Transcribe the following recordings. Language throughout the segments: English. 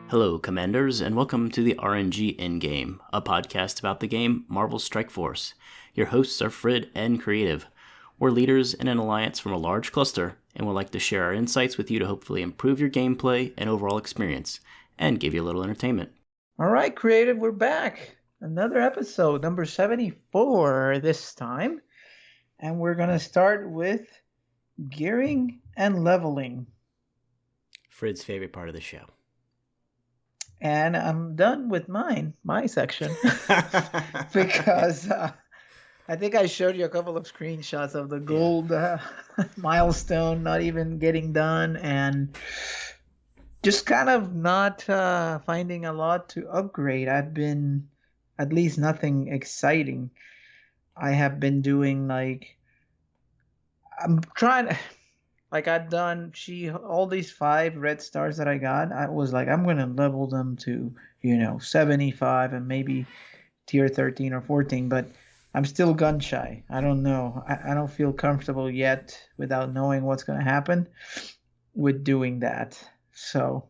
Hello, Commanders, and welcome to the RNG Endgame, a podcast about the game Marvel Strike Force. Your hosts are Frid and Creative. We're leaders in an alliance from a large cluster, and would like to share our insights with you to hopefully improve your gameplay and overall experience, and give you a little entertainment. All right, Creative, we're back. Another episode, number 74 this time. And we're going to start with gearing and leveling. Frid's favorite part of the show. And I'm done with my section. Because I think I showed you a couple of screenshots of the gold milestone not even getting done, and just kind of not finding a lot to upgrade. I've been at least nothing exciting. I have been doing I'm trying to, I've done all these 5 red stars that I got. I was like, I'm going to level them to, 75 and maybe tier 13 or 14, but I'm still gun shy. I don't know. I don't feel comfortable yet without knowing what's going to happen with doing that. So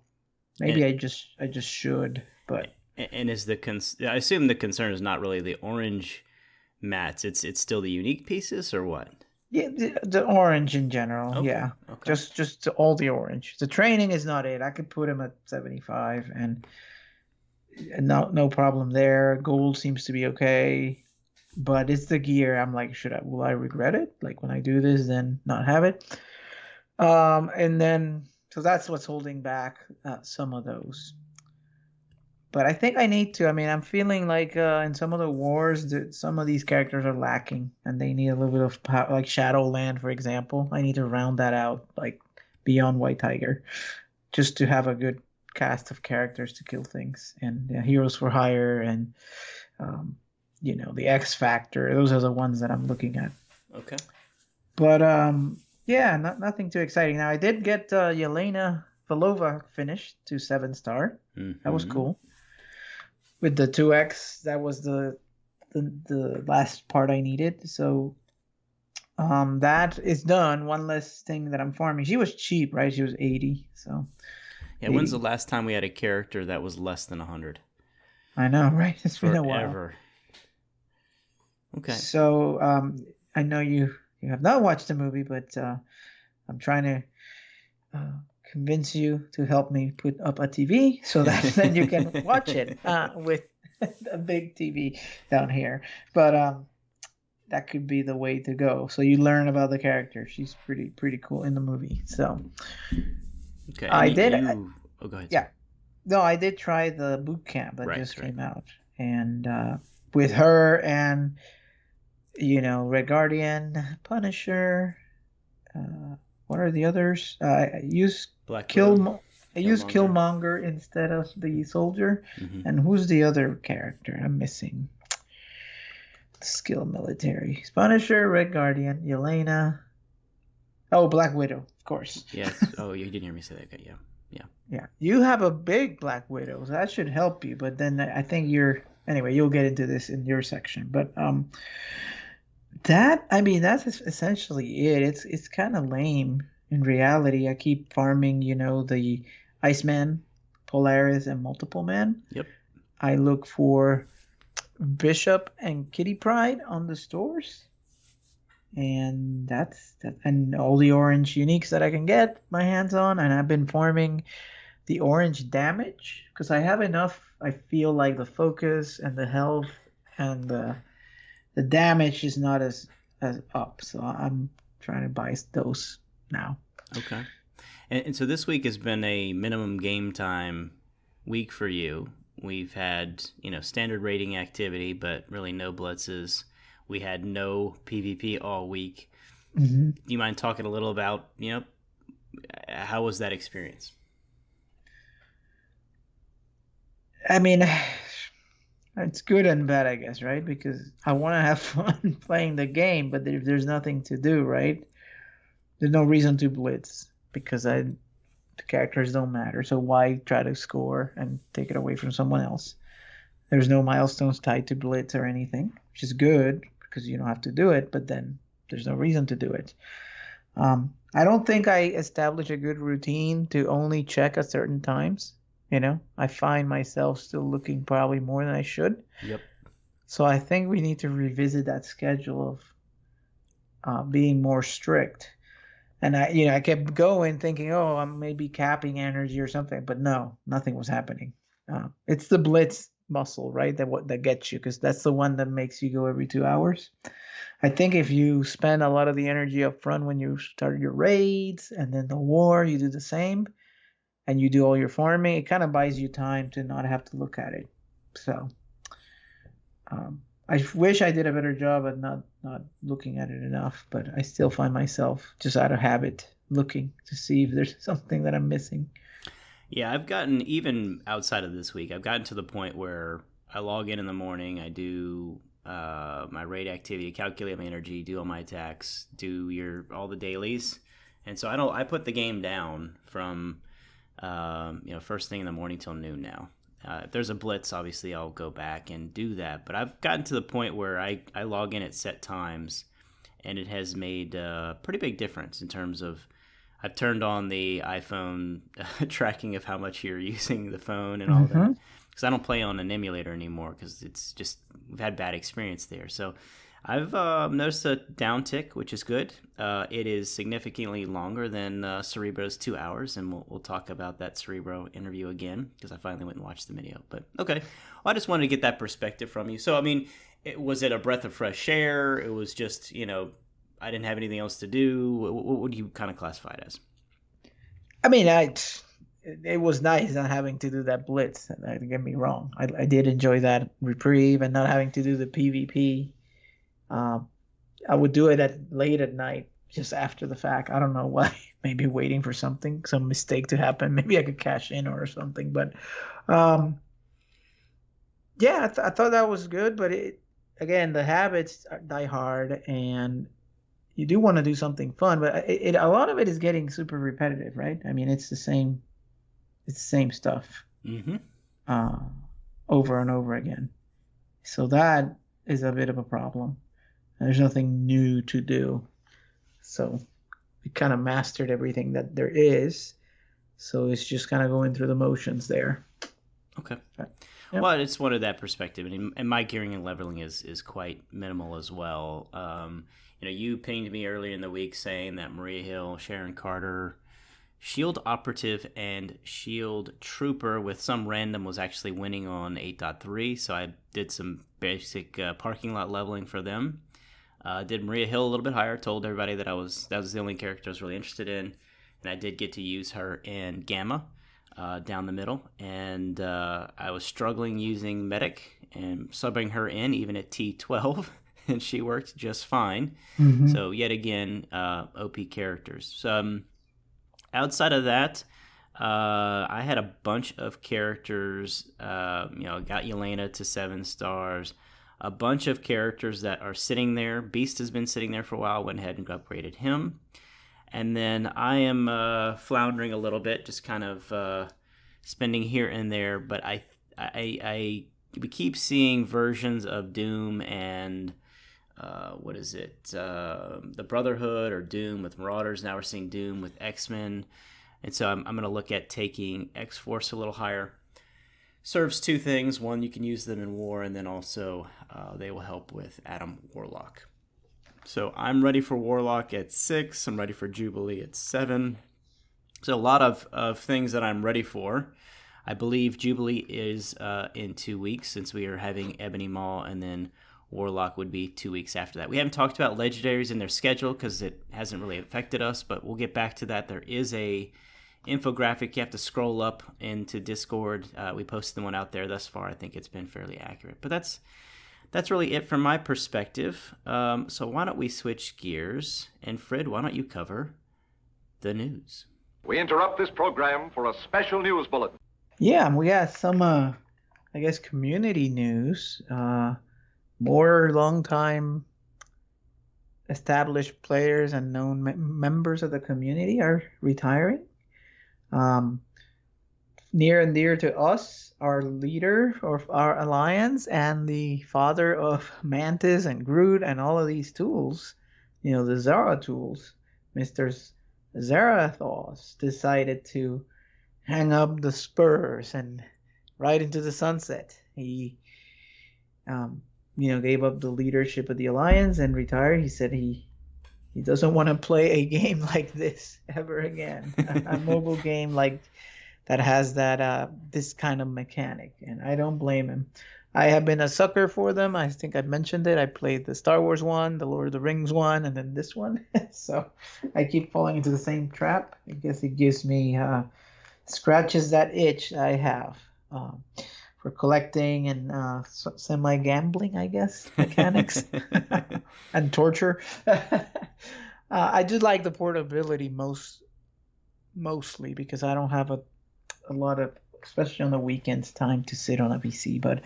maybe I just should, but. And is I assume the concern is not really the orange mats. It's still the unique pieces, or what? Yeah, the orange in general. Okay. Yeah, okay. just all the orange. The training is not it. I could put him at 75, and no problem there. Gold seems to be okay, but it's the gear. I'm like, will I regret it? Like when I do this, then not have it. And then so that's what's holding back some of those. But I think I need to. I mean, I'm feeling like in some of the wars, some of these characters are lacking, and they need a little bit of power, like Shadowland, for example. I need to round that out, like beyond White Tiger, just to have a good cast of characters to kill things, and Heroes for Hire, and the X Factor. Those are the ones that I'm looking at. Okay. But yeah, nothing too exciting. Now I did get Yelena Valova finished to 7-star. Mm-hmm. That was cool. With the 2x, that was the last part I needed. So that is done. One less thing that I'm farming. She was cheap, right? She was 80. So yeah, 80. When's the last time we had a character that was less than 100? I know, right? It's Forever. been a while. Okay. So I know you have not watched the movie, but I'm trying to convince you to help me put up a TV so that then you can watch it with a big TV down here. But that could be the way to go. So you learn about the character. She's pretty cool in the movie. So okay, I did. Oh, go ahead. Yeah, no, I did try the boot camp that just came out, and with her and Red Guardian, Punisher. What are the others? I use Killmonger instead of the soldier. Mm-hmm. And who's the other character I'm missing? Skill military. Punisher, Red Guardian, Yelena. Oh, Black Widow, of course. Yes. Oh, you didn't hear me say that. Okay. Yeah. You have a big Black Widow, so that should help you. But then I think anyway, you'll get into this in your section. But that's essentially it. It's kind of lame in reality. I keep farming, the Iceman, Polaris, and Multiple Man. Yep. I look for Bishop and Kitty Pryde on the stores, and that's that. And all the orange uniques that I can get my hands on. And I've been farming the orange damage because I have enough. I feel like the focus and the health and the damage is not as up, so I'm trying to buy those now. Okay. And so this week has been a minimum game time week for you. We've had, standard rating activity, but really no blitzes. We had no PvP all week. Mm-hmm. Do you mind talking a little about, how was that experience? I mean, it's good and bad, I guess, right? Because I want to have fun playing the game, but if there's nothing to do, right? There's no reason to blitz because the characters don't matter. So why try to score and take it away from someone else? There's no milestones tied to blitz or anything, which is good because you don't have to do it, but then there's no reason to do it. I don't think I established a good routine to only check at certain times. I find myself still looking probably more than I should. Yep. So I think we need to revisit that schedule of being more strict. And I kept going thinking, oh, I'm maybe capping energy or something, but no, nothing was happening. It's the blitz muscle, right? That gets you, because that's the one that makes you go every 2 hours. I think if you spend a lot of the energy up front when you start your raids, and then the war, you do the same, and you do all your farming, it kind of buys you time to not have to look at it. So I wish I did a better job at not looking at it enough, but I still find myself just out of habit looking to see if there's something that I'm missing. Yeah, I've gotten, even outside of this week, I've gotten to the point where I log in the morning, I do my raid activity, calculate my energy, do all my attacks, do all the dailies, and so I put the game down from first thing in the morning till noon now. If there's a blitz, obviously I'll go back and do that, but I've gotten to the point where I log in at set times, and it has made a pretty big difference in terms of I've turned on the iPhone tracking of how much you're using the phone and all that, because I don't play on an emulator anymore, because it's just, we've had bad experience there. So I've noticed a downtick, which is good. It is significantly longer than Cerebro's 2 hours, and we'll talk about that Cerebro interview again, because I finally went and watched the video. But okay, well, I just wanted to get that perspective from you. So I mean, was it a breath of fresh air? It was just, I didn't have anything else to do. What would you kind of classify it as? I mean, it was nice not having to do that blitz. Don't get me wrong. I did enjoy that reprieve and not having to do the PvP. I would do it late at night, just after the fact. I don't know why. Maybe waiting for some mistake to happen. Maybe I could cash in or something. But yeah, I thought that was good. But again, the habits die hard, and you do want to do something fun. But a lot of it is getting super repetitive, right? I mean, it's the same stuff over and over again. So that is a bit of a problem. There's nothing new to do. So we kind of mastered everything that there is. So it's just kind of going through the motions there. Okay. Well, I just wanted that perspective. And my gearing and leveling is quite minimal as well. You pinged me earlier in the week saying that Maria Hill, Sharon Carter, Shield Operative, and Shield Trooper with some random was actually winning on 8.3. So I did some basic parking lot leveling for them. Did Maria Hill a little bit higher, told everybody that that was the only character I was really interested in, and I did get to use her in Gamma down the middle, and I was struggling using Medic and subbing her in even at T12, and she worked just fine. So yet again, OP characters. So outside of that, I had a bunch of characters. Got Yelena to 7 stars. A bunch of characters that are sitting there. Beast has been sitting there for a while. Went ahead and upgraded him. And then I am floundering a little bit, just kind of spending here and there. But we keep seeing versions of Doom and the Brotherhood, or Doom with Marauders. Now we're seeing Doom with X-Men. And so I'm going to look at taking X-Force a little higher. Serves 2 things. One, you can use them in war, and then also they will help with Adam Warlock. So I'm ready for Warlock at 6. I'm ready for Jubilee at 7. So a lot of things that I'm ready for. I believe Jubilee is in 2 weeks, since we are having Ebony Maw, and then Warlock would be 2 weeks after that. We haven't talked about legendaries in their schedule because it hasn't really affected us, but we'll get back to that. There is a infographic you have to scroll up into Discord. We posted one out there thus far. I think it's been fairly accurate, but that's really it from my perspective. So why don't we switch gears, and Frid, why don't you cover the news? We interrupt this program for a special news bulletin. Yeah, we got some community news. More long-time established players and known members of the community are retiring. Near and dear to us, our leader of our alliance and the father of Mantis and Groot and all of these tools, the Zara tools, Mr. Zarathos, decided to hang up the spurs and ride into the sunset. He, um, gave up the leadership of the alliance and retired. He said he doesn't want to play a game like this ever again. A mobile game like that has that this kind of mechanic, and I don't blame him. I have been a sucker for them. I think I mentioned it. I played the Star Wars one, the Lord of the Rings one, and then this one. So I keep falling into the same trap. I guess it gives me scratches that itch I have for collecting and semi-gambling, I guess, mechanics and torture. I do like the portability mostly because I don't have a lot of, especially on the weekends, time to sit on a PC. But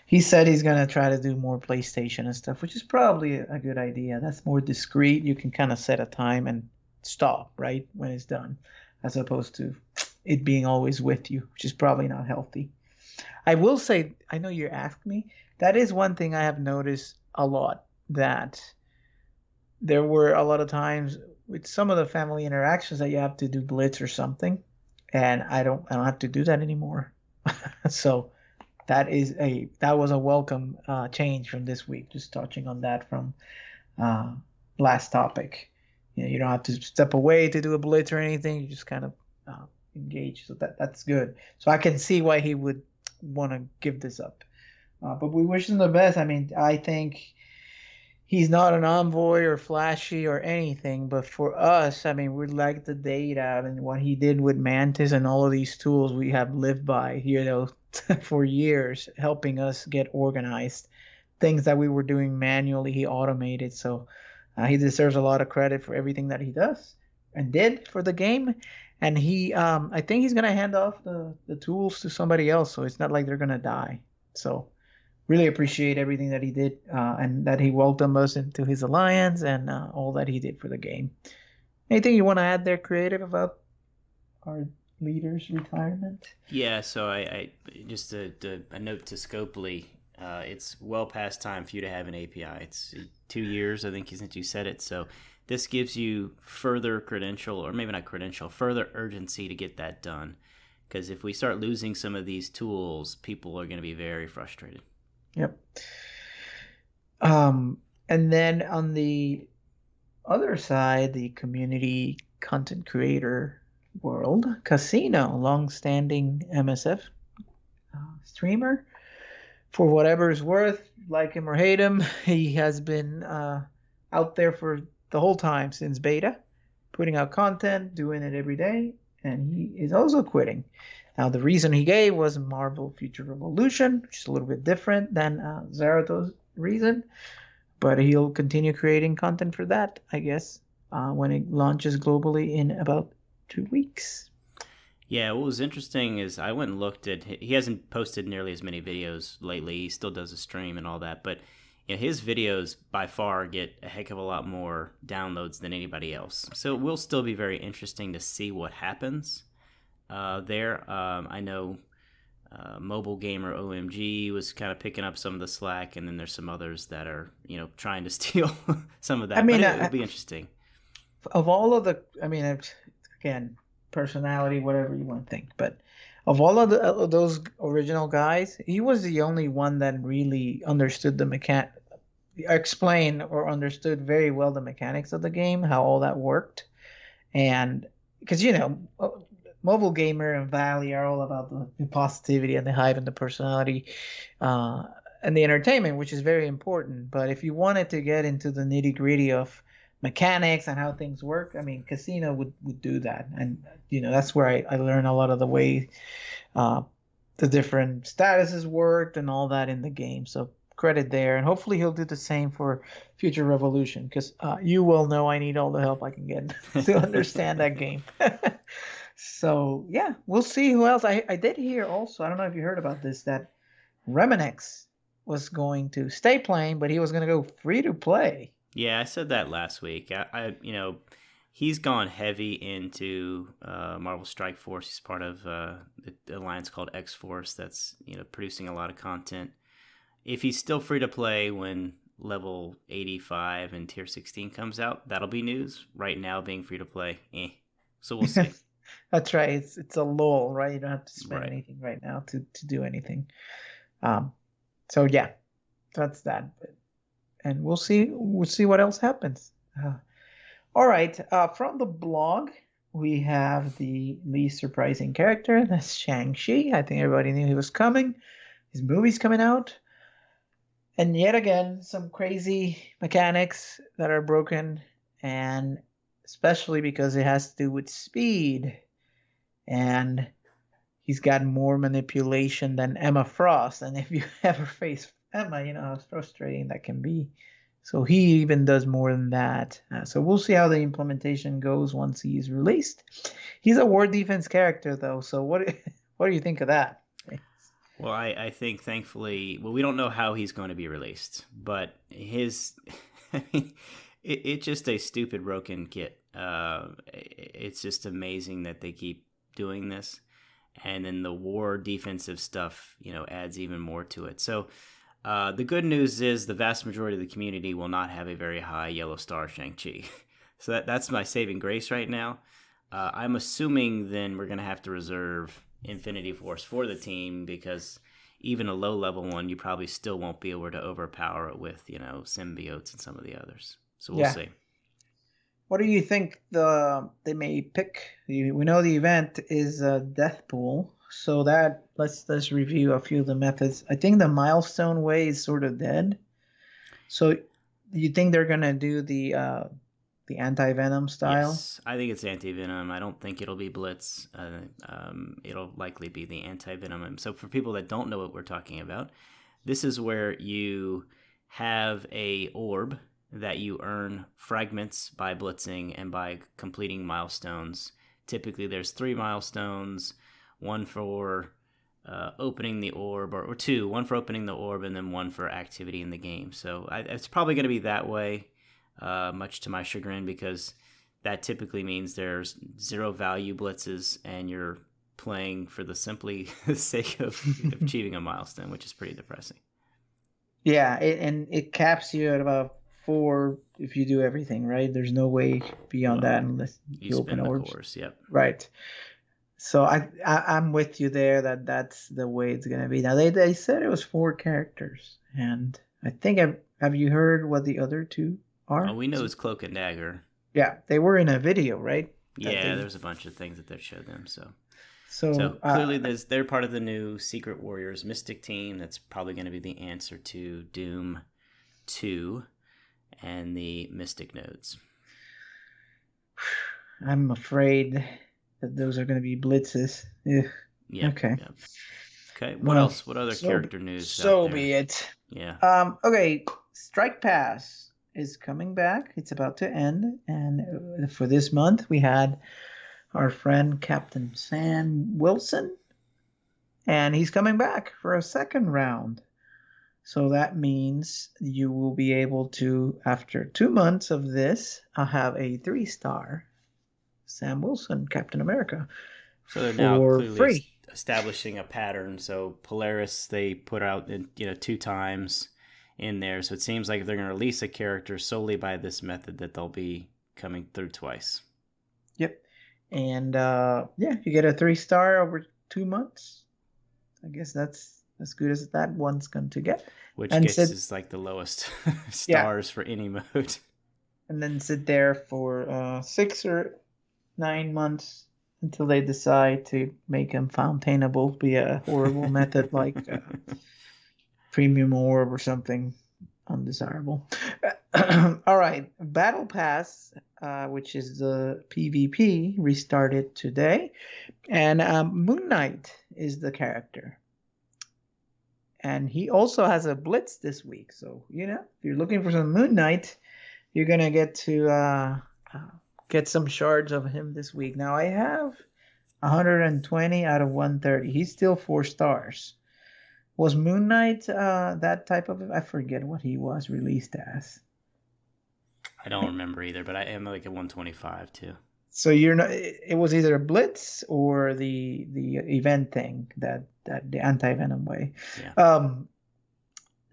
he said he's gonna try to do more PlayStation and stuff, which is probably a good idea. That's more discreet. You can kind of set a time and stop right when it's done, as opposed to it being always with you, which is probably not healthy. I will say, I know you asked me, that is one thing I have noticed a lot, that there were a lot of times with some of the family interactions that you have to do blitz or something, and I don't have to do that anymore. So that was a welcome change from this week. Just touching on that from uh, last topic. You don't have to step away to do a blitz or anything. You just kind of engage. So that's good. So I can see why he would want to give this up. But we wish him the best. I mean, I think he's not an envoy or flashy or anything, but for us, I mean, we like the data and what he did with Mantis and all of these tools we have lived by, for years, helping us get organized. Things that we were doing manually, he automated. So he deserves a lot of credit for everything that he does and did for the game. And I think he's gonna hand off the tools to somebody else, so it's not like they're gonna die. So really appreciate everything that he did and that he welcomed us into his alliance and all that he did for the game. Anything you want to add there, Creative, about our leader's retirement? Yeah, so I just a note to Scopely. It's well past time for you to have an API. It's 2 years, I think, since you said it. So this gives you further credential, or maybe not credential, further urgency to get that done. Because if we start losing some of these tools, people are going to be very frustrated. Yep. And then on the other side, the community content creator world, Casino, long-standing MSF streamer, for whatever it's worth, like him or hate him, he has been out there for the whole time since beta, putting out content, doing it every day, and he is also quitting. Now, the reason he gave was Marvel Future Revolution, which is a little bit different than Zarato's reason, but he'll continue creating content for that, I guess, when it launches globally in about 2 weeks. Yeah, what was interesting is I went and looked at, he hasn't posted nearly as many videos lately. He still does a stream and all that, but his videos by far get a heck of a lot more downloads than anybody else. So it will still be very interesting to see what happens there. I know Mobile Gamer OMG was kind of picking up some of the slack, and then there's some others that are, trying to steal some of that. I mean, but it'll be interesting. Of all of the, again, personality, whatever you want to think, but of all of those original guys, he was the only one that really understood explained or understood very well the mechanics of the game, how all that worked. And because Mobile Gamer and Valley are all about the positivity and the hype and the personality and the entertainment, which is very important. But if you wanted to get into the nitty-gritty of mechanics and how things work, I mean, Casino would do that. And that's where I learned a lot of the way the different statuses worked and all that in the game. So credit there, and hopefully he'll do the same for Future Revolution, because you will know I need all the help I can get to understand that game. So yeah, we'll see who else. I did hear also, I don't know if you heard about this, that Reminex was going to stay playing, but he was going to go free to play. Yeah, I said that last week. He's gone heavy into Marvel Strike Force. He's part of the alliance called X Force that's producing a lot of content. If he's still free to play when level 85 and tier 16 comes out, that'll be news. Right now, being free to play, So we'll see. That's right. It's a lull, right? You don't have to spend Right. anything right now to do anything. So yeah, that's that. And we'll see. We'll see what else happens. All right. From the blog, we have the least surprising character. That's Shangshi. I think everybody knew he was coming. His movie's coming out. And yet again, some crazy mechanics that are broken, and especially because it has to do with speed. And he's got more manipulation than Emma Frost. And if you ever face Emma, you know how frustrating that can be. So he even does more than that. So we'll see how the implementation goes once he's released. He's a war defense character, though. So what do you think of that? Well, I think thankfully, well, we don't know how he's going to be released, but his, I mean, it's just a stupid broken kit. It's just amazing that they keep doing this, and then the war defensive stuff, adds even more to it. So, the good news is the vast majority of the community will not have a very high yellow star Shang-Chi. So that's my saving grace right now. I'm assuming then we're going to have to reserve Infinity Force for the team, because even a low level one, you probably still won't be able to overpower it with, symbiotes and some of the others. So we'll see. What do you think they may pick? We know the event is a death pool, so that let's review a few of the methods. I think the milestone way is sort of dead. So you think they're gonna do the anti-venom style? Yes, I think it's anti-venom. I don't think it'll be Blitz. It'll likely be the anti-venom. So for people that don't know what we're talking about, this is where you have a orb that you earn fragments by blitzing and by completing milestones. Typically, there's 3 milestones, one for opening the orb, or 2, one for opening the orb and then one for activity in the game. So it's probably going to be that way. Much to my chagrin, because that typically means there's 0 value blitzes and you're playing for the simply sake of achieving a milestone, which is pretty depressing. Yeah, and it caps you at about 4 if you do everything, right? There's no way beyond that unless you open orbs. Course, yep. Right. So I'm with you there that's the way it's gonna be. Now they said it was 4 characters, and I think have you heard what the other 2 are? Oh, we know it's Cloak and Dagger. Yeah, they were in a video, right? Yeah, there's a bunch of things that they've showed them. So clearly, they're part of the new Secret Warriors Mystic team. That's probably going to be the answer to Doom 2 and the Mystic nodes. I'm afraid that those are going to be blitzes. Yeah. Okay. Yeah. Okay. What else? What other character news? So be it. Yeah. Okay. Strike Pass is coming back. It's about to end, and for this month we had our friend Captain Sam Wilson, and he's coming back for a second round. So that means you will be able to, after 2 months of this, have a 3-star Sam Wilson, Captain America. So they're now clearly free. Establishing a pattern. So Polaris, they put out 2 times in there. So it seems like if they're going to release a character solely by this method, that they'll be coming through twice. Yep. And you get a 3-star over 2 months. I guess that's as good as that one's going to get. Which is like the lowest stars for any mode. And then sit there for 6 or 9 months until they decide to make them fountainable, be a horrible method like Premium Orb or something undesirable. All right. Battle Pass, which is the PvP, restarted today. And Moon Knight is the character. And he also has a blitz this week. So, if you're looking for some Moon Knight, you're going to get to get some shards of him this week. Now, I have 120 out of 130. He's still 4 stars. Was Moon Knight that type of... I forget what he was released as. I don't remember either, but I am like a 125 too. So you're not... It was either a blitz or the event thing, that the anti-venom way. Yeah.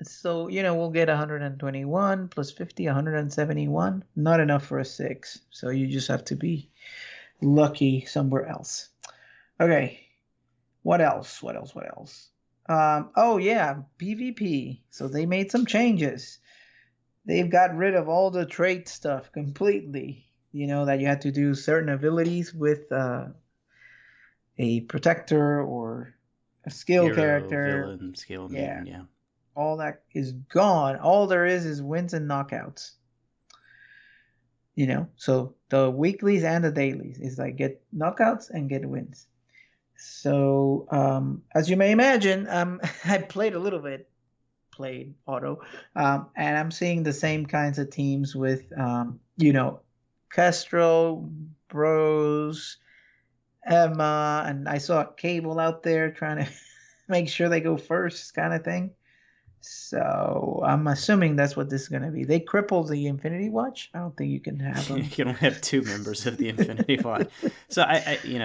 So, we'll get 121 plus 50, 171. Not enough for a 6. So you just have to be lucky somewhere else. Okay. What else? Oh yeah, PvP. So they made some changes. They've got rid of all the trait stuff completely. You know that you had to do certain abilities with a protector or a skill Hero, character. villain, skill, Yeah, mutant, yeah. all that is gone. All there is wins and knockouts. So the weeklies and the dailies is like get knockouts and get wins. So as you may imagine, I played a little bit, played auto, and I'm seeing the same kinds of teams with Castro, Bros, Emma, and I saw Cable out there trying to make sure they go first, kind of thing. So I'm assuming that's what this is going to be. They crippled the Infinity Watch. I don't think you can have them. You can only have 2 members of the Infinity Watch. So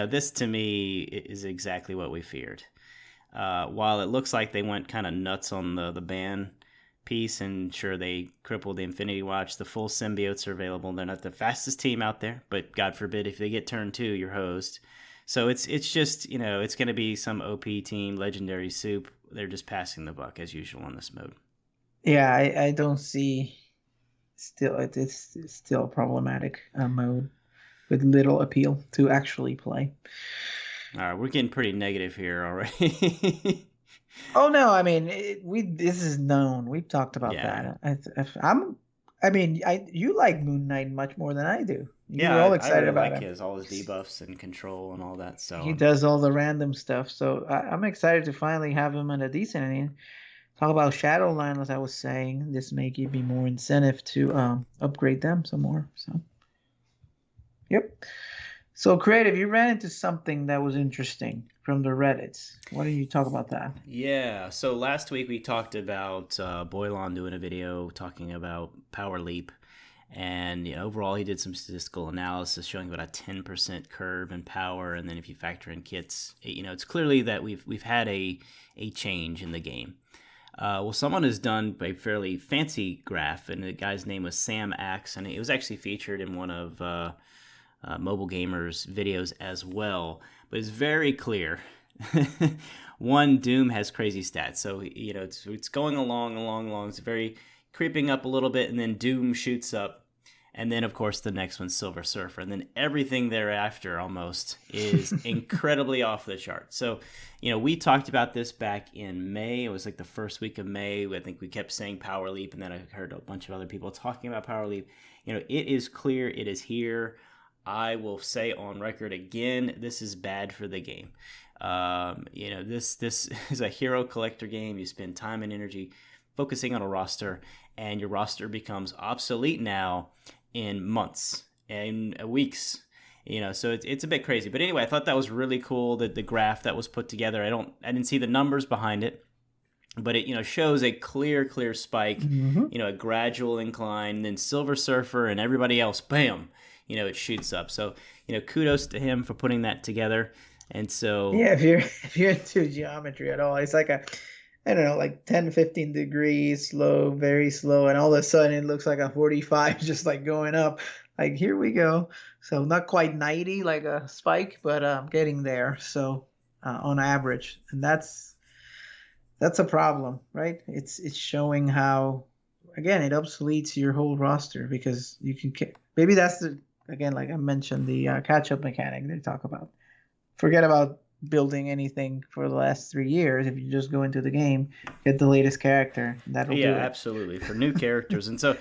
this to me is exactly what we feared. While it looks like they went kind of nuts on the ban piece, and sure, they crippled the Infinity Watch, the full symbiotes are available. They're not the fastest team out there, but God forbid if they get turn 2, you're hosed. So it's just, it's going to be some OP team, legendary soup. They're just passing the buck as usual in this mode. Yeah, I don't see. It's still a problematic mode with little appeal to actually play. All right, we're getting pretty negative here already. Oh no, I mean this is known. We've talked about that. You like Moon Knight much more than I do. You're all excited I really about like him. all his debuffs and control and all that. So He does all the random stuff. So I'm excited to finally have him in a decent inning. Talk about Shadowland, as I was saying. This may give me more incentive to upgrade them some more. So, yep. So, Creative, you ran into something that was interesting from the Reddits. Why don't you talk about that? Yeah, so last week we talked about Boylon doing a video talking about Power Leap. And overall, he did some statistical analysis showing about a 10% curve in power. And then if you factor in kits, it's clearly that we've had a change in the game. Well, someone has done a fairly fancy graph, and the guy's name was Sam Axe, and it was actually featured in one of Mobile Gamer's videos as well. But it's very clear. One, Doom has crazy stats, so it's going along. It's very creeping up a little bit, and then Doom shoots up, and then of course the next one's Silver Surfer, and then everything thereafter almost is incredibly off the chart. So we talked about this back in May. It was like the first week of May. I think we kept saying Power Leap, and then I heard a bunch of other people talking about Power Leap. It is clear, it is here. I will say on record again, this is bad for the game. This is a hero collector game. You spend time and energy focusing on a roster, and your roster becomes obsolete now in months and weeks. So it's a bit crazy. But anyway, I thought that was really cool, that the graph that was put together. I didn't see the numbers behind it, but it shows a clear spike, a gradual incline, and then Silver Surfer and everybody else, bam, it shoots up. So kudos to him for putting that together. And so yeah, if you're into geometry at all, it's like I don't know, like 10, 15 degrees, slow, very slow, and all of a sudden it looks like a 45 just like going up. Like, here we go. So not quite 90 like a spike, but getting there. So on average, and that's a problem, right? It's showing how, again, it obsoletes your whole roster because you can maybe that's again, like I mentioned, the catch-up mechanic they talk about. Forget about building anything for the last 3 years. If you just go into the game, get the latest character, that'll do it. Yeah, absolutely, for new characters. And so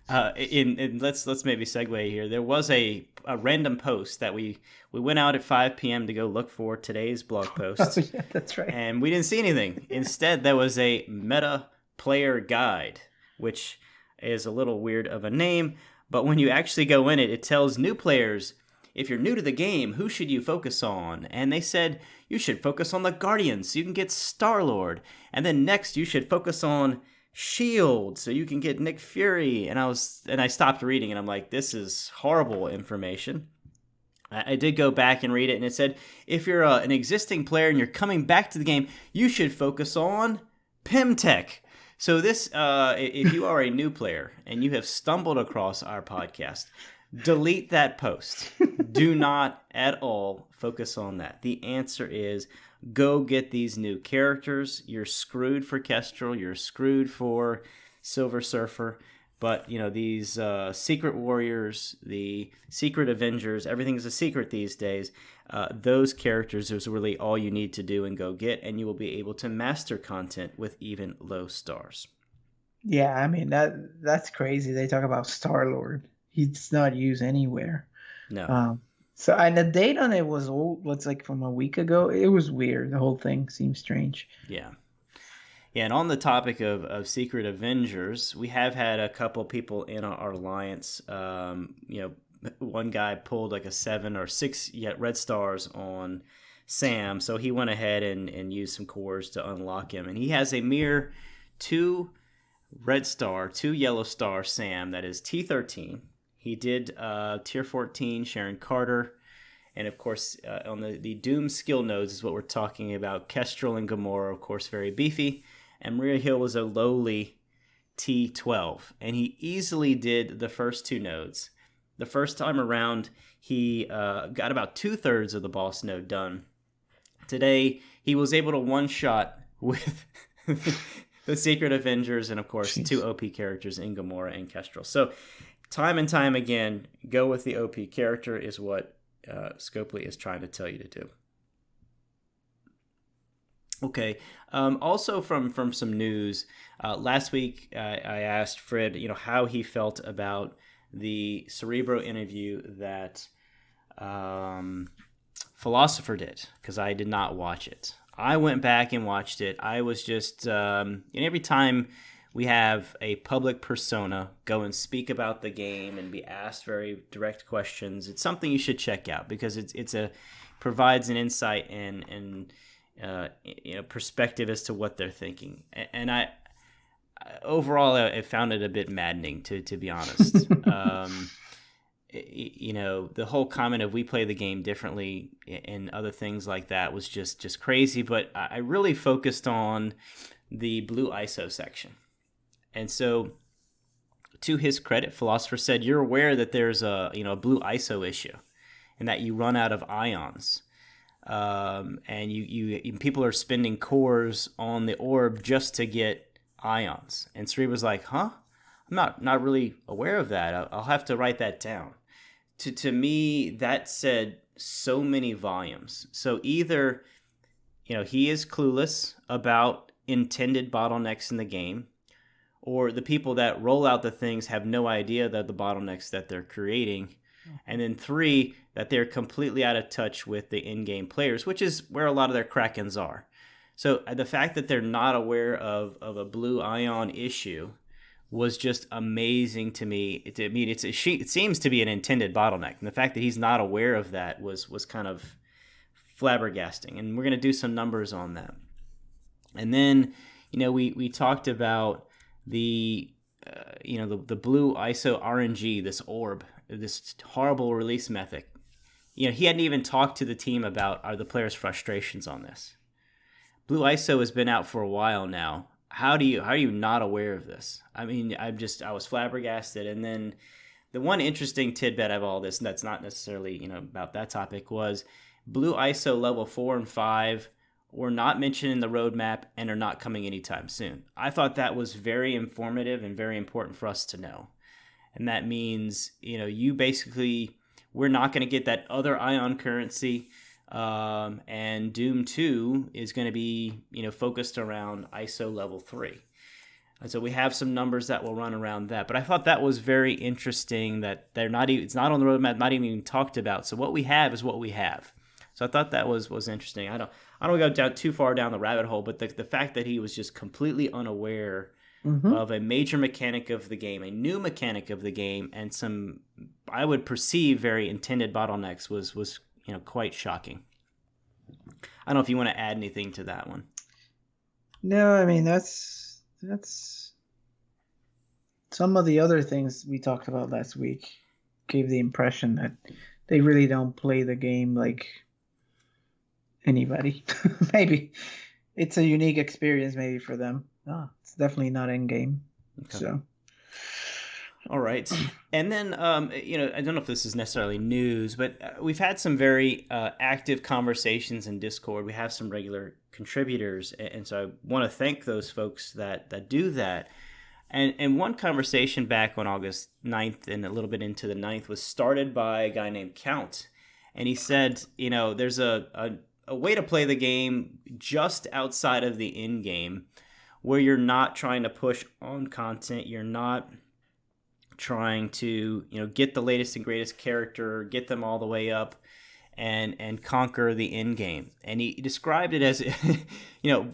let's maybe segue here. There was a random post that we went out at 5 p.m. to go look for today's blog post. Oh, yeah, that's right. And we didn't see anything. Instead, there was a meta player guide, which is a little weird of a name, but when you actually go in it, it tells new players, if you're new to the game, who should you focus on? And they said, you should focus on the Guardians so you can get Star-Lord. And then next, you should focus on S.H.I.E.L.D. so you can get Nick Fury. And I stopped reading, and I'm like, this is horrible information. I did go back and read it, and it said, if you're an existing player and you're coming back to the game, you should focus on Pimtech. So this, if you are a new player and you have stumbled across our podcast, delete that post. Do not at all focus on that. The answer is go get these new characters. You're screwed for Kestrel. You're screwed for Silver Surfer. But, these Secret Warriors, the Secret Avengers, everything's a secret these days. Those characters is really all you need to do and go get, and you will be able to master content with even low stars. Yeah, I mean, that's crazy. They talk about Star-Lord. He's not used anywhere. No. So, and the date on it was old. What's like from a week ago? It was weird. The whole thing seemed strange. Yeah. Yeah, and on the topic of Secret Avengers, we have had a couple people in our alliance. One guy pulled like a 7 or 6 red stars on Sam, so he went ahead and used some cores to unlock him. And he has a mere 2 yellow star Sam, that is T13. He did Tier 14 Sharon Carter. And of course, on the Doom skill nodes is what we're talking about. Kestrel and Gamora, of course, very beefy. And Maria Hill was a lowly T12. And he easily did the first 2 nodes. The first time around, he got about 2/3 of the boss node done. Today, he was able to one-shot with the Secret Avengers and, of course, 2 OP characters in Gamora and Kestrel. So, time and time again, go with the OP character is what Scopely is trying to tell you to do. Okay. Also from some news, last week I asked Frid, how he felt about the Cerebro interview that Philosopher did, because I did not watch it. I went back and watched it. I was just, every time we have a public persona go and speak about the game and be asked very direct questions, it's something you should check out, because it's provides an insight and perspective as to what they're thinking. And I overall I found it a bit maddening, to be honest. The whole comment of we play the game differently and other things like that was just crazy. But I really focused on the blue ISO section. And so, to his credit, Philosopher said, you're aware that there's a blue ISO issue and that you run out of ions. And you people are spending cores on the orb just to get ions. And Cerebro was like, huh? I'm not really aware of that. I'll have to write that down. To me, that said so many volumes. So either, he is clueless about intended bottlenecks in the game, or the people that roll out the things have no idea that the bottlenecks that they're creating. And then 3, that they're completely out of touch with the in-game players, which is where a lot of their Krakens are. So the fact that they're not aware of a blue ion issue was just amazing to me. It seems to be an intended bottleneck. And the fact that he's not aware of that was kind of flabbergasting. And we're going to do some numbers on that. And then, we talked about the blue ISO RNG, this orb, this horrible release method. He hadn't even talked to the team about the players' frustrations on this. Blue ISO has been out for a while now. How are you not aware of this? I mean, I was flabbergasted. And then the one interesting tidbit of all this, and that's not necessarily about that topic, was Blue ISO level 4 and 5 were not mentioned in the roadmap and are not coming anytime soon. I thought that was very informative and very important for us to know. And that means, you basically, we're not going to get that other ion currency. And Doom 2 is going to be, focused around ISO level 3. And so we have some numbers that will run around that. But I thought that was very interesting that it's not on the roadmap, not even talked about. So what we have is what we have. So I thought that was interesting. I don't go too far down the rabbit hole, but the fact that he was just completely unaware of a major mechanic of the game, a new mechanic of the game, and some, I would perceive, very intended bottlenecks was quite shocking. I don't know if you want to add anything to that one. No, I mean, that's some of the other things we talked about last week gave the impression that they really don't play the game like anybody. Maybe it's a unique experience maybe for them. It's definitely not in game. Okay. So All right. And then, I don't know if this is necessarily news, but we've had some very active conversations in Discord. We have some regular contributors. And so I want to thank those folks that do that. And one conversation back on August 9th and a little bit into the 9th was started by a guy named Count. And he said, there's a way to play the game just outside of the in-game where you're not trying to push on content. You're not trying to get the latest and greatest character, get them all the way up and conquer the end game. And he described it as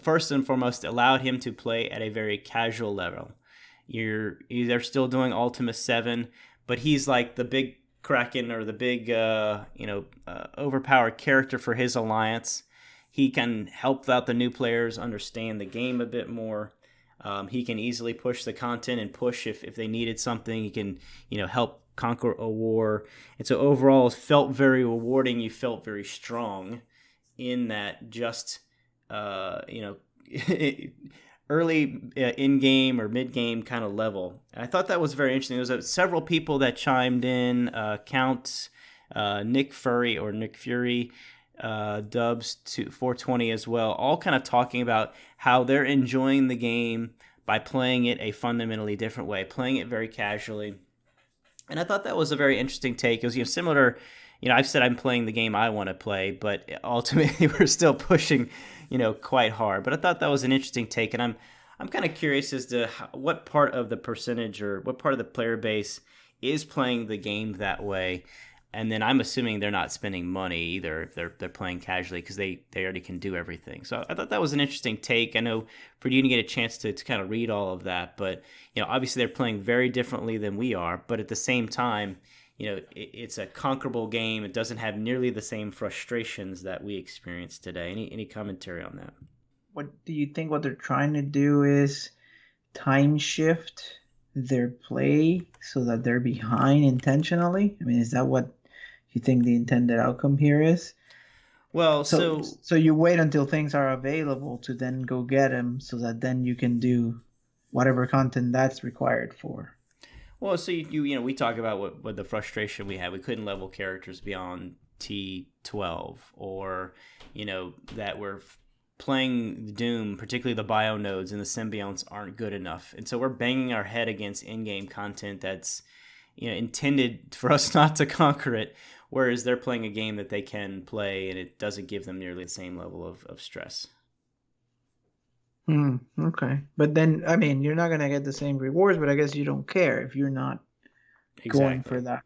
first and foremost allowed him to play at a very casual level. They're still doing Ultima 7, but he's like the big Kraken or the big overpowered character for his alliance. He can help out the new players understand the game a bit more. He can easily push the content and push if they needed something. He can, help conquer a war. And so overall, it felt very rewarding. You felt very strong in that just, early in-game or mid-game kind of level. And I thought that was very interesting. There was several people that chimed in. Count, Nick Fury, Dubs to 420 as well, all kind of talking about how they're enjoying the game by playing it a fundamentally different way, playing it very casually. And I thought that was a very interesting take. It was similar. I've said I'm playing the game I want to play, but ultimately we're still pushing, quite hard. But I thought that was an interesting take, and I'm kind of curious as to what part of the percentage or what part of the player base is playing the game that way. And then I'm assuming they're not spending money either if they're playing casually because they already can do everything. So I thought that was an interesting take. I know for you to get a chance to kind of read all of that, but obviously they're playing very differently than we are. But at the same time, it's a conquerable game. It doesn't have nearly the same frustrations that we experience today. Any commentary on that? What do you think? What they're trying to do is time shift their play so that they're behind intentionally? I mean, is that what you think the intended outcome here is? Well, so you wait until things are available to then go get them so that then you can do whatever content that's required for. Well, so we talk about what the frustration we had. We couldn't level characters beyond T12 or, that we're playing Doom, particularly the bio nodes and the symbionts aren't good enough. And so we're banging our head against in-game content that's, intended for us not to conquer it, whereas they're playing a game that they can play and it doesn't give them nearly the same level of stress. Okay. But then, I mean, you're not going to get the same rewards, but I guess you don't care if you're not going for that.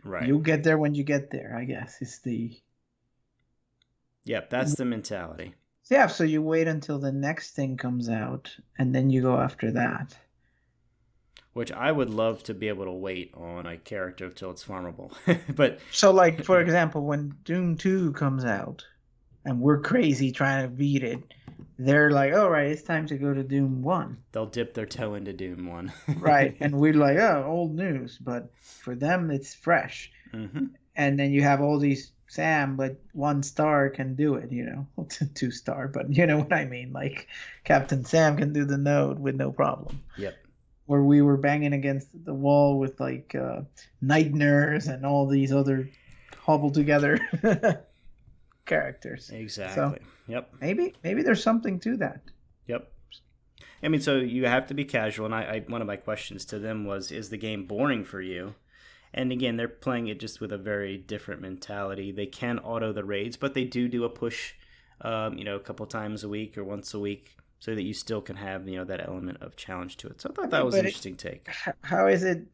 Right. You'll get there when you get there, I guess. Yep, that's the mentality. Yeah, so you wait until the next thing comes out, and then you go after that. Which I would love to be able to wait on a character until it's farmable. But so, like, for example, when Doom 2 comes out, and we're crazy trying to beat it, they're like, all right, it's time to go to Doom 1. They'll dip their toe into Doom 1. Right, and we're like, oh, old news. But for them, it's fresh. Mm-hmm. And then you have all these Sam, but 1 star can do it, 2 star, but you know what I mean. Like, Captain Sam can do the node with no problem. Yep. Where we were banging against the wall with, like, Night Nurse and all these other hobbled together characters. Exactly. So yep. Maybe there's something to that. Yep. I mean, so you have to be casual, and I one of my questions to them was, is the game boring for you? And again, they're playing it just with a very different mentality. They can auto the raids, but they do a push, a couple times a week or once a week, so that you still can have that element of challenge to it. So I thought that was an interesting take. How is it?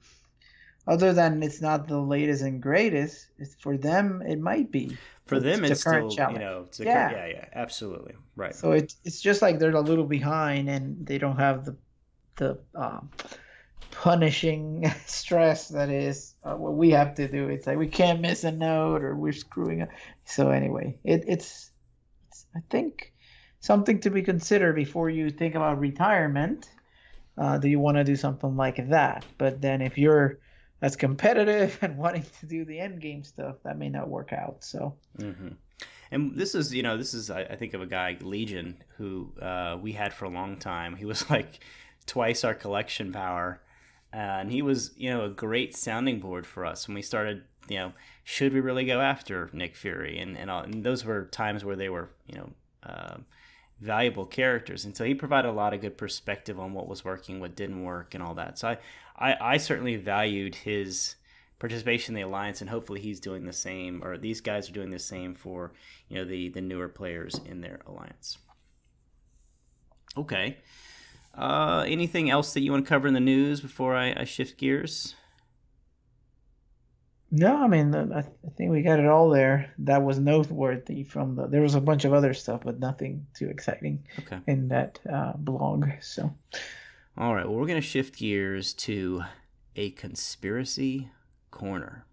Other than it's not the latest and greatest, for them it might be. For them, it's still challenge. Yeah, absolutely, right. So it's just like they're a little behind, and they don't have the punishing stress that is what we have to do. It's like we can't miss a node or we're screwing up. So anyway, it's I think something to be considered before you think about retirement. Do you want to do something like that? But then if you're as competitive and wanting to do the end game stuff, that may not work out. So. Mm-hmm. And this is I think of a guy, Legion, who we had for a long time. He was like twice our collection power. And he was, a great sounding board for us when we started, should we really go after Nick Fury? And those were times where they were, valuable characters. And so he provided a lot of good perspective on what was working, what didn't work, and all that. So I certainly valued his participation in the Alliance, and hopefully he's doing the same, or these guys are doing the same for, the newer players in their Alliance. Okay. Anything else that you want to cover in the news before I shift gears? No, I mean, I think we got it all there. That was noteworthy there was a bunch of other stuff, but nothing too exciting in that blog. So, all right. Well, we're going to shift gears to a conspiracy corner.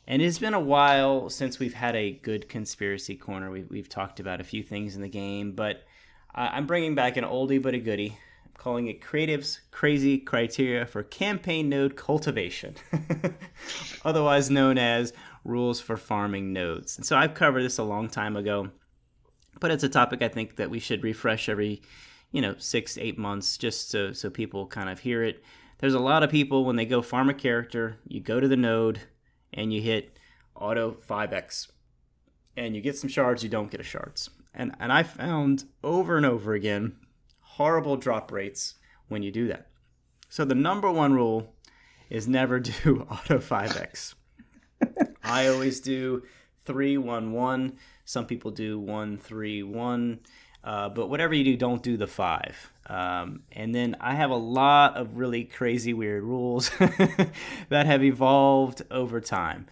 And it's been a while since we've had a good conspiracy corner. We've talked about a few things in the game, but I'm bringing back an oldie but a goodie. I'm calling it Creative's Crazy Criteria for Campaign Node Cultivation, otherwise known as Rules for Farming Nodes. And so I've covered this a long time ago, but it's a topic I think that we should refresh every 6 to 8 months, just so people kind of hear it. There's a lot of people, when they go farm a character, you go to the node and you hit auto 5x and you get some shards, you don't get a shards. And I found over and over again horrible drop rates when you do that. So the number one rule is never do auto 5x. I always do 3-1-1. Some people do 1-3-1. But whatever you do, don't do the 5. And then I have a lot of really crazy, weird rules that have evolved over time.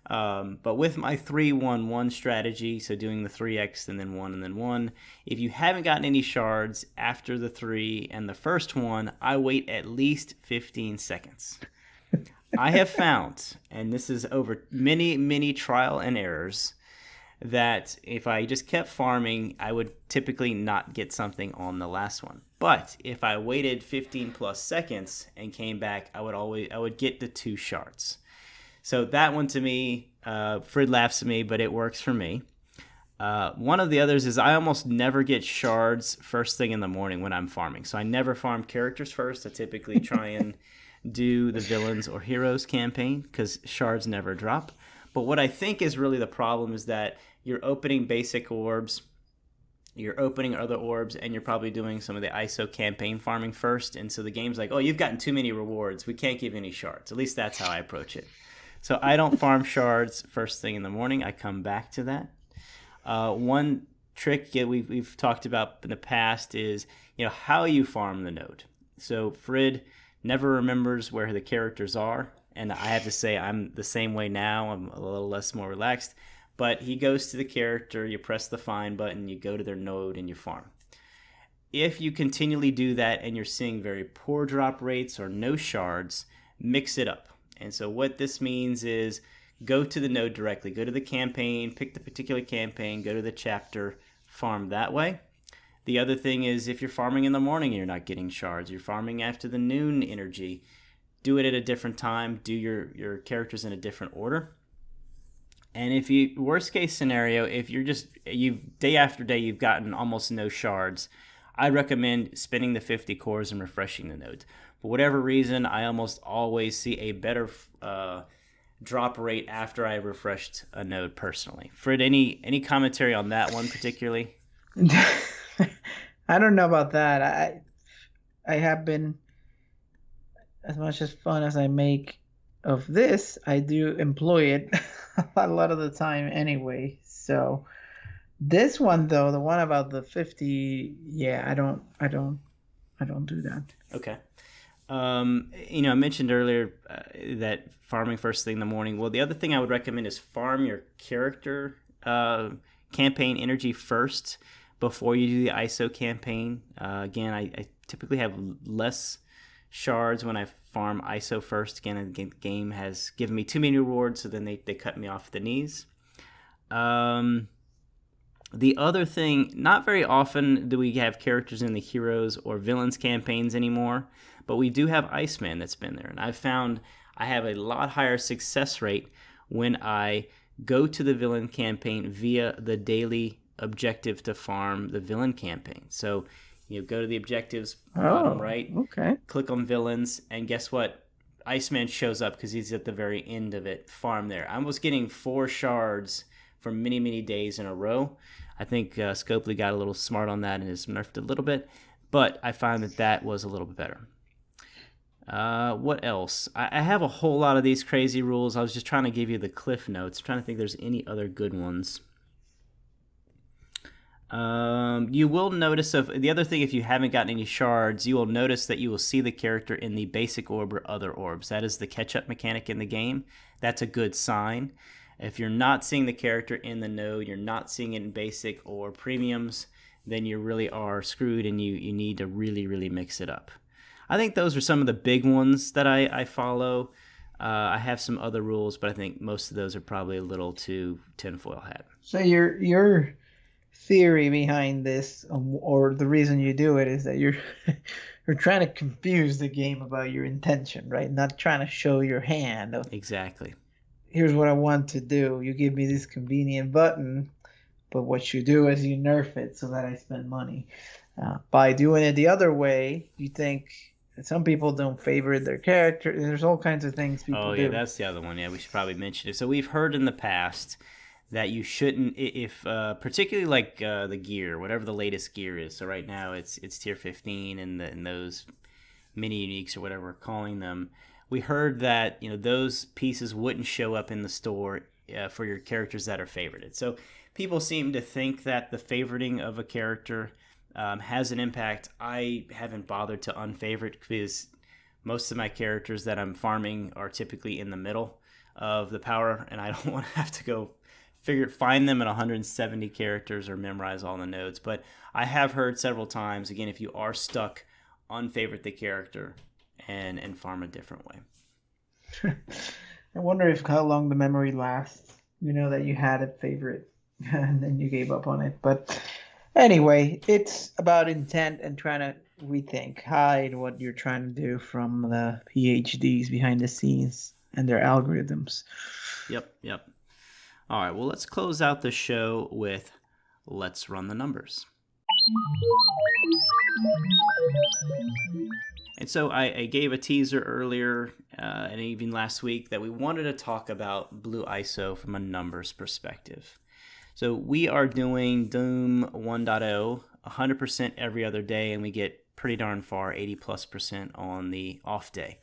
But with my 3-1-1 strategy, so doing the 3x and then 1 and then 1, if you haven't gotten any shards after the 3 and the first one, I wait at least 15 seconds. I have found, and this is over many, many trial and errors, that if I just kept farming, I would typically not get something on the last one. But if I waited 15 plus seconds and came back, I would get the 2 shards. So that one, to me, Frid laughs at me, but it works for me. One of the others is I almost never get shards first thing in the morning when I'm farming. So I never farm characters first. I typically try and do the villains or heroes campaign because shards never drop. But what I think is really the problem is that you're opening basic orbs, you're opening other orbs, and you're probably doing some of the ISO campaign farming first. And so the game's like, oh, you've gotten too many rewards. We can't give any shards. At least that's how I approach it. So I don't farm shards first thing in the morning. I come back to that. One trick we've talked about in the past is how you farm the node. So Frid never remembers where the characters are. And I have to say I'm the same way now. I'm a little less more relaxed. But he goes to the character, you press the find button, you go to their node, and you farm. If you continually do that and you're seeing very poor drop rates or no shards, mix it up. And so what this means is go to the node directly. Go to the campaign, pick the particular campaign, go to the chapter, farm that way. The other thing is if you're farming in the morning and you're not getting shards, you're farming after the noon energy, do it at a different time, do your characters in a different order. And if you, worst case scenario, if you've day after day you've gotten almost no shards, I recommend spending the 50 cores and refreshing the node. For whatever reason, I almost always see a better drop rate after I refreshed a node personally. Frid, any commentary on that one particularly? I don't know about that. I have been, as much as fun as I make of this, I do employ it a lot of the time anyway. So this one though, the one about the 50, yeah, I don't do that. Okay. I mentioned earlier that farming first thing in the morning. Well, the other thing I would recommend is farm your character campaign energy first before you do the ISO campaign. Again, I typically have less shards when I farm ISO first. Again, the game has given me too many rewards, so then they cut me off the knees. The other thing, not very often do we have characters in the heroes or villains campaigns anymore, but we do have Iceman that's been there. And I've found I have a lot higher success rate when I go to the villain campaign via the daily objective to farm the villain campaign. So you go to the objectives Oh, bottom right, okay. click on villains, and guess what? Iceman shows up because he's at the very end of it. Farm there. I was getting 4 shards for many, many days in a row. I think Scopely got a little smart on that and has nerfed a little bit, but I find that was a little bit better. What else? I have a whole lot of these crazy rules. I was just trying to give you the cliff notes. I'm trying to think if there's any other good ones. You will notice the other thing, if you haven't gotten any shards, you will notice that you will see the character in the basic orb or other orbs. That is the catch-up mechanic in the game. That's a good sign. If you're not seeing the character in the node, you're not seeing it in basic or premiums, then you really are screwed and you need to really, really mix it up. I think those are some of the big ones that I follow. I have some other rules, but I think most of those are probably a little too tinfoil hat. So your theory behind this, or the reason you do it, is that you're trying to confuse the game about your intention, right? Not trying to show your hand of, Exactly. here's what I want to do. You give me this convenient button, but what you do is you nerf it so that I spend money. By doing it the other way, you think some people don't favor their character. There's all kinds of things people do. Oh, yeah, that's the other one. Yeah, we should probably mention it. So we've heard in the past that you shouldn't, if particularly like the gear, whatever the latest gear is. So right now it's tier 15 and those mini uniques or whatever we're calling them. We heard that those pieces wouldn't show up in the store for your characters that are favorited. So people seem to think that the favoriting of a character has an impact. I haven't bothered to unfavorite because most of my characters that I'm farming are typically in the middle of the power, and I don't want to have to go find them at 170 characters or memorize all the nodes. But I have heard several times, again, if you are stuck, unfavorite the character and farm a different way. I wonder how long the memory lasts. That you had a favorite and then you gave up on it. But anyway, it's about intent and trying to hide what you're trying to do from the PhDs behind the scenes and their algorithms. Yep. All right, well, let's close out the show with Let's Run the Numbers. And so I gave a teaser earlier and even last week that we wanted to talk about Blue ISO from a numbers perspective. So we are doing Doom 1.0 100% every other day, and we get pretty darn far, 80+% on the off day,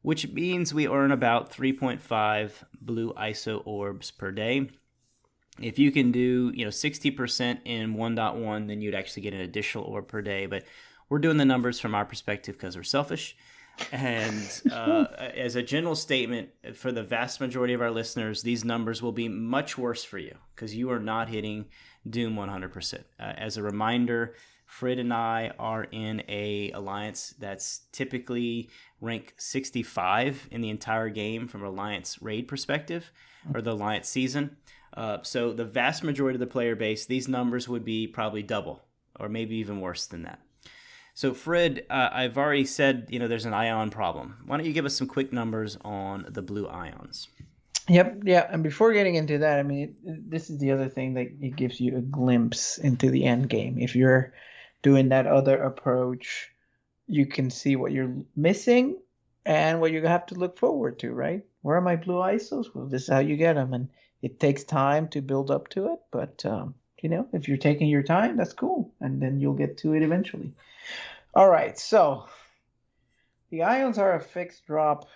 which means we earn about 3.5 Blue ISO orbs per day. If you can do 60% in 1.1, then you'd actually get an additional orb per day. But we're doing the numbers from our perspective because we're selfish. And as a general statement, for the vast majority of our listeners, these numbers will be much worse for you because you are not hitting Doom 100%. As a reminder, Frid and I are in a alliance that's typically rank 65 in the entire game from Alliance raid perspective, or the Alliance season. So the vast majority of the player base, these numbers would be probably double or maybe even worse than that. So Frid, I've already said, there's an ion problem. Why don't you give us some quick numbers on the blue ions? Yep, yeah. And before getting into that, I mean, this is the other thing that it gives you a glimpse into the end game. If you're doing that other approach, you can see what you're missing and what you have to look forward to, right? Where are my blue ISOs? Well, this is how you get them. And it takes time to build up to it. But, if you're taking your time, that's cool. And then you'll get to it eventually. All right. So the ions are a fixed drop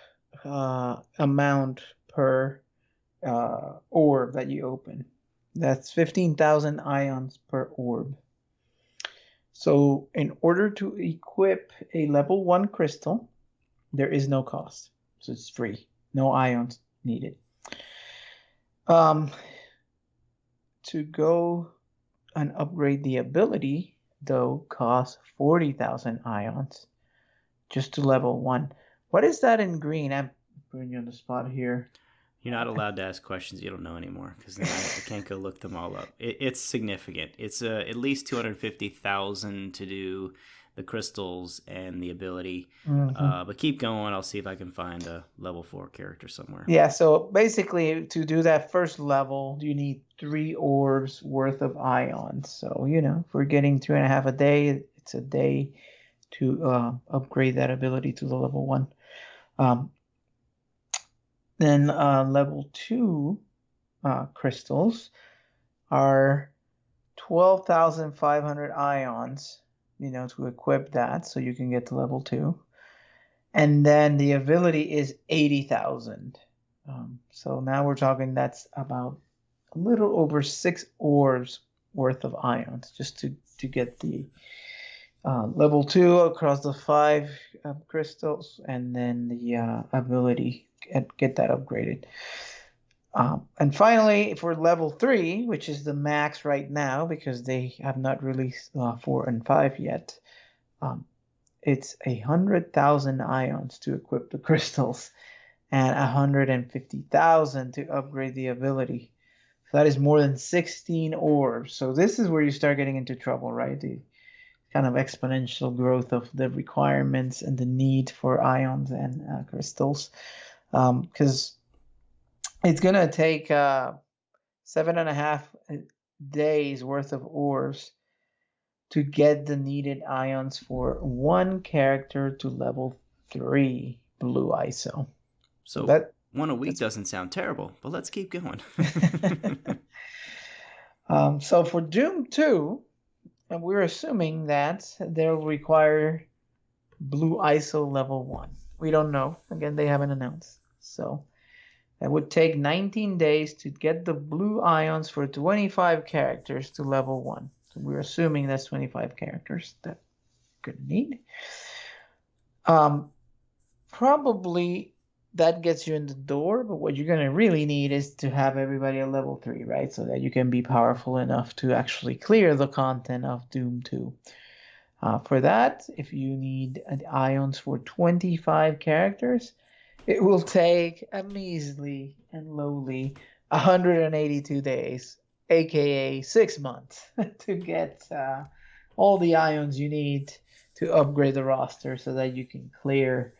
amount per orb that you open. That's 15,000 ions per orb. So in order to equip a level 1 crystal, there is no cost. So it's free. No ions needed. To go and upgrade the ability, though, costs 40,000 ions just to level 1. What is that in green? I'm putting you on the spot here. You're not allowed to ask questions you don't know anymore because then I can't go look them all up. It's significant. It's at least 250,000 to do the crystals and the ability. Mm-hmm. But keep going. I'll see if I can find a level 4 character somewhere. Yeah, so basically to do that first level, you need 3 orbs worth of ions. So, if we're getting 2.5 a day, it's a day to upgrade that ability to the level 1. Then level 2 crystals are 12,500 ions, to equip that so you can get to level 2. And then the ability is 80,000. So now we're talking that's about a little over 6 orbs worth of ions just to get the level 2 across the 5 crystals, and then the ability get that upgraded. And finally, for level 3, which is the max right now because they have not released 4 and 5 yet, it's 100,000 ions to equip the crystals and 150,000 to upgrade the ability. So that is more than 16 orbs. So this is where you start getting into trouble, right? The kind of exponential growth of the requirements and the need for ions and crystals. Because it's going to take 7.5 days worth of orbs to get the needed ions for 1 character to level 3 blue ISO. So that 1 a week doesn't sound terrible, but let's keep going. So for Doom 2, we're assuming that they'll require blue ISO level 1. We don't know. Again, they haven't announced. So that would take 19 days to get the blue ions for 25 characters to level 1. So we're assuming that's 25 characters that we're going to need. Probably that gets you in the door, but what you're going to really need is to have everybody at level 3, right? So that you can be powerful enough to actually clear the content of Doom 2. For that, if you need ions for 25 characters, it will take a measly and lowly 182 days, aka 6 months, to get all the ions you need to upgrade the roster so that you can clear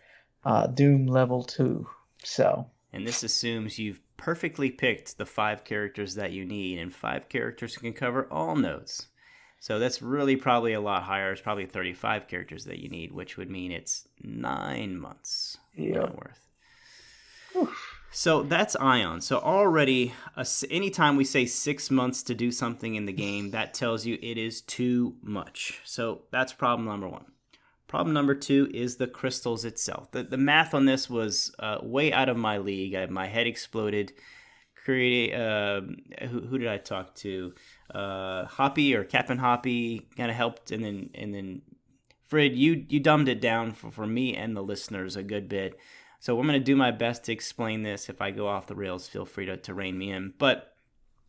Doom level 2. And this assumes you've perfectly picked the 5 characters that you need, and 5 characters can cover all nodes. So that's really probably a lot higher. It's probably 35 characters that you need, which would mean it's 9 months worth. Oof. So that's ions. So already, anytime we say 6 months to do something in the game, that tells you it is too much. So that's problem number 1. Problem number 2 is the crystals itself. The math on this was way out of my league. My head exploded. Who did I talk to? Hoppy or Captain Hoppy kind of helped, and then Frid, you dumbed it down for me and the listeners a good bit. So I'm going to do my best to explain this. If I go off the rails, feel free to rein me in. But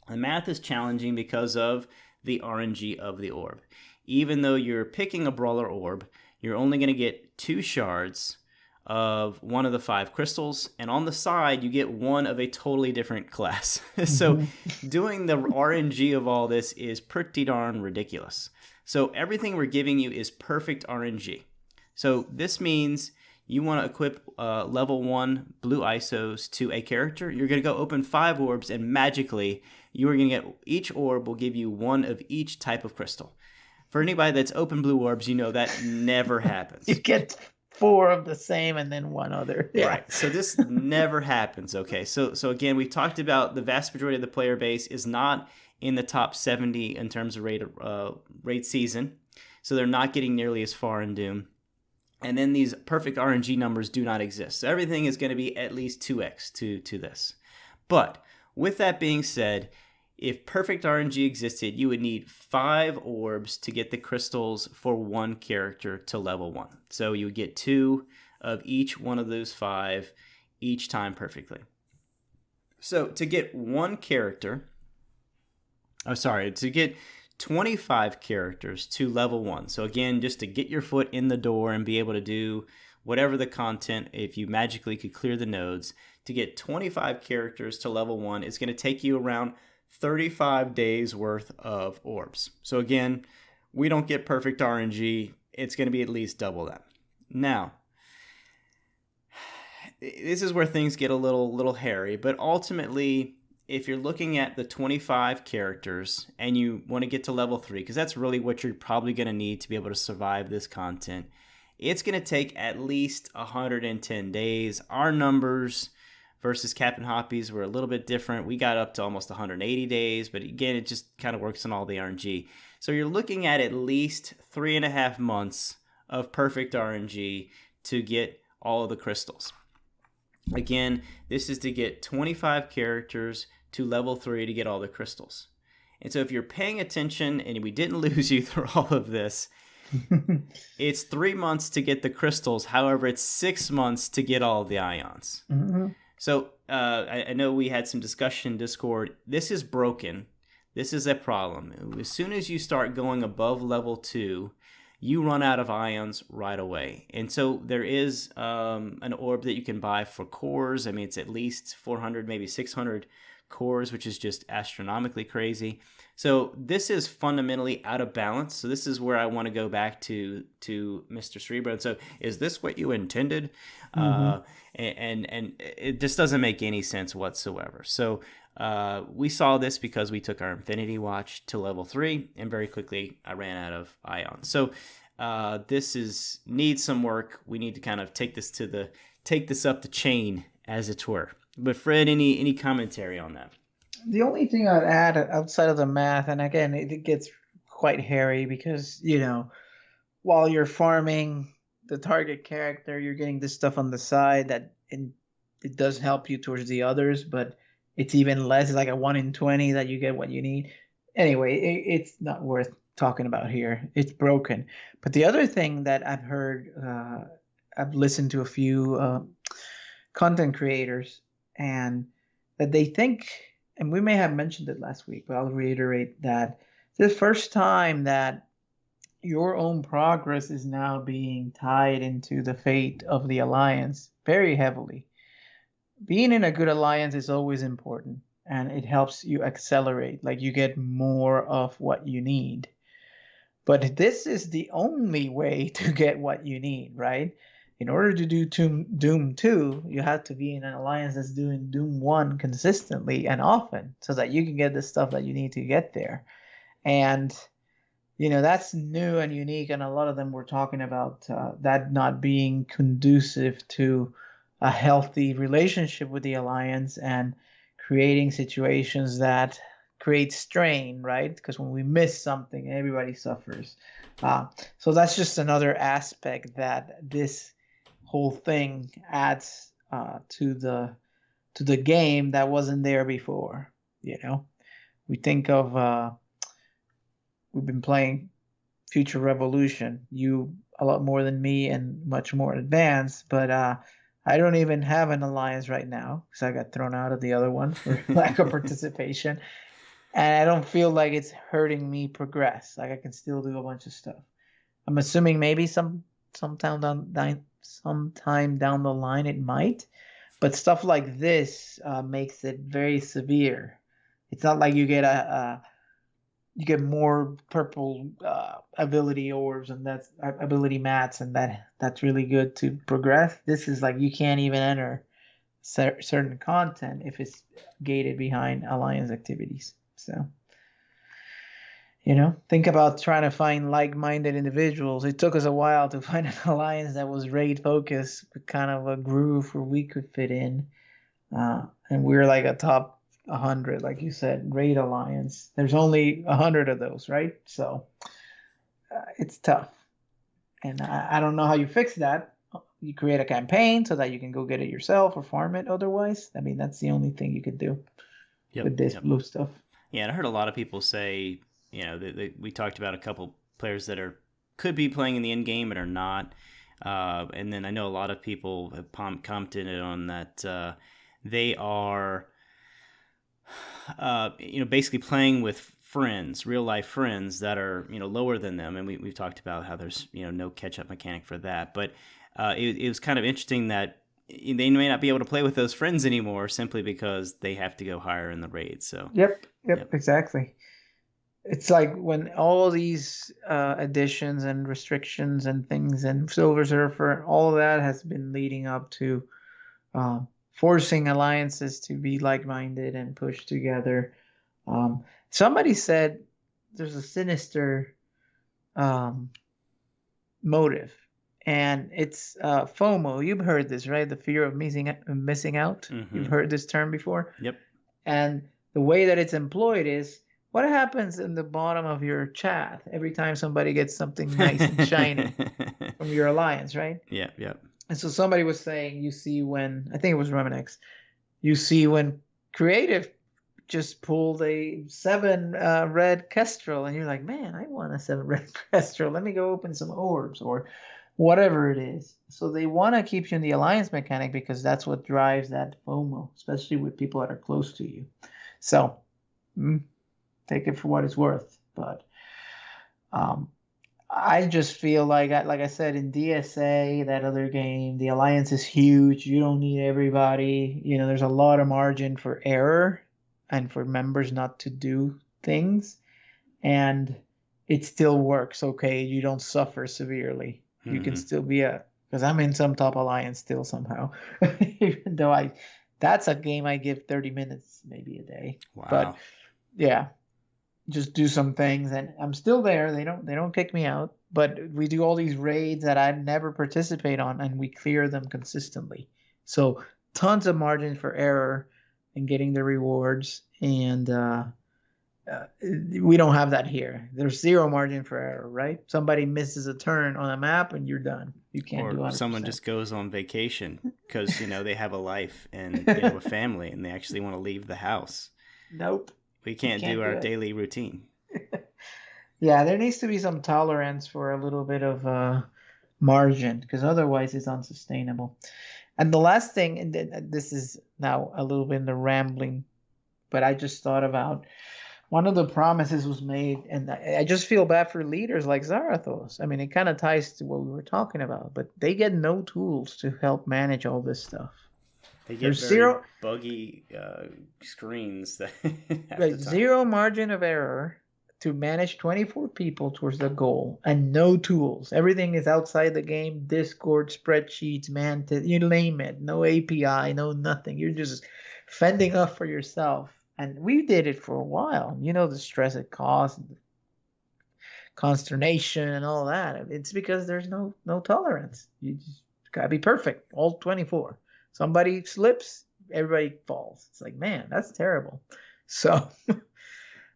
the math is challenging because of the RNG of the orb. Even though you're picking a brawler orb, you're only going to get 2 shards of one of the 5 crystals, and on the side you get one of a totally different class. So doing the RNG of all this is pretty darn ridiculous. So everything we're giving you is perfect RNG. So this means you want to equip level 1 blue ISOs to a character. You're going to go open 5 orbs, and magically you are going to get, each orb will give you 1 of each type of crystal. For anybody that's open blue orbs, you know that never happens. You get 4 of the same and then 1 other. Yeah. Right. So this never happens. Okay. So again, we've talked about the vast majority of the player base is not in the top 70 in terms of rate season. So they're not getting nearly as far in Doom. And then these perfect RNG numbers do not exist. So everything is going to be at least 2x to this. But with that being said, if perfect RNG existed, you would need 5 orbs to get the crystals for 1 character to level 1. So you would get 2 of each one of those 5 each time perfectly. So to get 1 character, to get 25 characters to level 1. So again, just to get your foot in the door and be able to do whatever the content, if you magically could clear the nodes, to get 25 characters to level 1 is going to take you around 35 days worth of orbs. So again, we don't get perfect RNG it's going to be at least double that. Now, this is where things get a little hairy, but ultimately, if you're looking at the 25 characters and you want to get to level 3, because that's really what you're probably going to need to be able to survive this content, it's going to take at least 110 days. Our numbers versus Captain Hoppy's were a little bit different. We got up to almost 180 days, but again, it just kind of works on all the RNG. So you're looking at least 3.5 months of perfect RNG to get all of the crystals. Again, this is to get 25 characters to level 3 to get all the crystals. And so if you're paying attention, and we didn't lose you through all of this, it's 3 months to get the crystals. However, it's 6 months to get all of the ions. Mm-hmm. So I know we had some discussion in Discord. This is broken. This is a problem. As soon as you start going above level 2, you run out of ions right away. And so there is an orb that you can buy for cores. I mean, it's at least 400, maybe 600 cores, which is just astronomically crazy. So this is fundamentally out of balance. So this is where I want to go back to Mr. Cerebro. And so is this what you intended? Mm-hmm. And it just doesn't make any sense whatsoever. So we saw this because we took our Infinity Watch to level 3, and very quickly I ran out of ions. So this needs some work. We need to kind of take this up the chain, as it were. But Fred, any commentary on that? The only thing I'd add outside of the math, and again, it gets quite hairy because, while you're farming the target character, you're getting this stuff on the side that it does help you towards the others, but it's even less. It's like a 1 in 20 that you get what you need. Anyway, it's not worth talking about here. It's broken. But the other thing that I've heard, I've listened to a few content creators, and that they think, and we may have mentioned it last week, but I'll reiterate that the first time that your own progress is now being tied into the fate of the alliance very heavily. Being in a good alliance is always important, and it helps you accelerate, like you get more of what you need. But this is the only way to get what you need, right? In order to do Doom 2, you have to be in an alliance that's doing Doom 1 consistently and often so that you can get the stuff that you need to get there. And, that's new and unique, and a lot of them were talking about that not being conducive to a healthy relationship with the alliance and creating situations that create strain, right? Because when we miss something, everybody suffers. So that's just another aspect that this whole thing adds to the game that wasn't there before. We think of we've been playing Future Revolution, you a lot more than me and much more advanced, but I don't even have an alliance right now because I got thrown out of the other one for lack of participation. And I don't feel like it's hurting me progress. Like I can still do a bunch of stuff. I'm assuming maybe sometime down the line it might. But stuff like this makes it very severe. It's not like you get you get more purple ability orbs and that's ability mats, and that's really good to progress. This is like you can't even enter certain content if it's gated behind alliance activities. So, think about trying to find like-minded individuals. It took us a while to find an alliance that was raid focused, with kind of a groove where we could fit in, and we're like a top 100, like you said, raid alliance. There's only 100 of those, right? So it's tough, and I don't know how you fix that. You create a campaign so that you can go get it yourself or farm it otherwise. I mean, that's the only thing you could do with this blue stuff. Yeah, and I heard a lot of people say, we talked about a couple players that could be playing in the end game but are not, and then I know a lot of people have commented on that they are basically playing with friends, real life friends that are, lower than them. And we've talked about how there's, no catch up mechanic for that. But it was kind of interesting that they may not be able to play with those friends anymore simply because they have to go higher in the raid. So Yep, exactly. it's like when all these additions and restrictions and things and Silver Surfer, all of that has been leading up to forcing alliances to be like-minded and push together. Somebody said there's a sinister um, motive, and it's FOMO. You've heard this, right? The fear of missing out. You've heard this term before. Yep. And the way that it's employed is what happens in the bottom of your chat every time somebody gets something nice and shiny from your alliance, right? Yeah, yeah. And so somebody was saying, you see when, I think it was Remenex, you see when Creative just pulled a 7 red Kestrel, and you're like, man, I want a 7 red Kestrel. Let me go open some orbs or whatever it is. So they want to keep you in the alliance mechanic because that's what drives that FOMO, especially with people that are close to you. So take it for what it's worth. But I just feel like I said, in DSA, that other game, the alliance is huge. You don't need everybody. You know, there's a lot of margin for error and for members not to do things. And it still works okay. You don't suffer severely. You can still be because I'm in some top alliance still somehow. Even though that's a game I give 30 minutes maybe a day. Wow. But yeah, just do some things and I'm still there. They don't kick me out, but we do all these raids that I never participate on and we clear them consistently. So tons of margin for error in getting the rewards, and we don't have that here. There's zero margin for error, right? Somebody misses a turn on a map and you're done. You can't do 100%. Or someone just goes on vacation because, they have a life and they have a family and they actually want to leave the house. Nope. We can't do our daily routine. Yeah, there needs to be some tolerance for a little bit of margin, because otherwise it's unsustainable. And the last thing, and this is now a little bit in the rambling, but I just thought about one of the promises was made, and I just feel bad for leaders like Zarathos. I mean, it kind of ties to what we were talking about, but they get no tools to help manage all this stuff. They get very buggy screens. That zero margin of error to manage 24 people towards the goal, and no tools. Everything is outside the game. Discord, spreadsheets, Mantis, you name it. No API, no nothing. You're just fending off for yourself. And we did it for a while. You know, the stress it caused, consternation and all that. It's because there's no tolerance. You just gotta be perfect, all 24. Somebody slips, everybody falls. It's like, man, that's terrible. So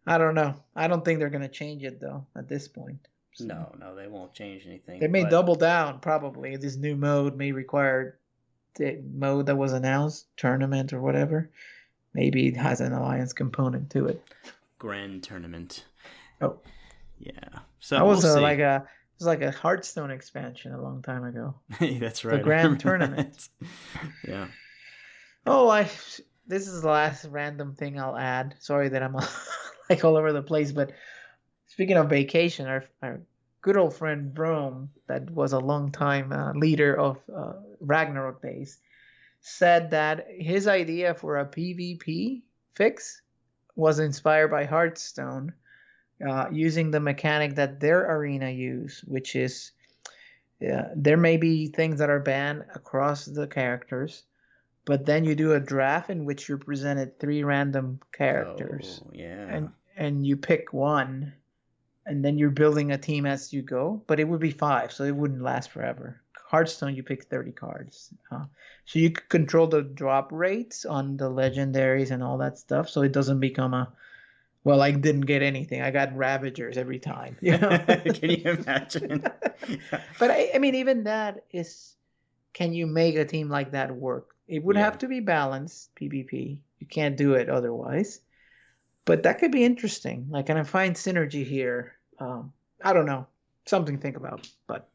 I don't know. I don't think they're going to change it, though, at this point. So, no, they won't change anything. They may double down, probably. This new mode may require the mode that was announced, tournament or whatever. Maybe it has an alliance component to it. Grand tournament. Oh. Yeah. So that was like a Hearthstone expansion a long time ago. That's right. The Grand Tournament. Yeah. Oh, this is the last random thing I'll add. Sorry that I'm like all over the place, but speaking of vacation, our good old friend Brome, that was a long time leader of Ragnarok days, said that his idea for a PvP fix was inspired by Hearthstone, using the mechanic that their arena use, which is there may be things that are banned across the characters, but then you do a draft in which you're presented 3 random characters. Oh, yeah. And you pick one, and then you're building a team as you go, but it would be 5, so it wouldn't last forever. Hearthstone, you pick 30 cards. So you could control the drop rates on the legendaries and all that stuff, so it doesn't become I didn't get anything. I got Ravagers every time. You know? Can you imagine? But I mean, even that is, can you make a team like that work? It would have to be balanced, PvP. You can't do it otherwise. But that could be interesting. Like, can I find synergy here? I don't know. Something to think about. But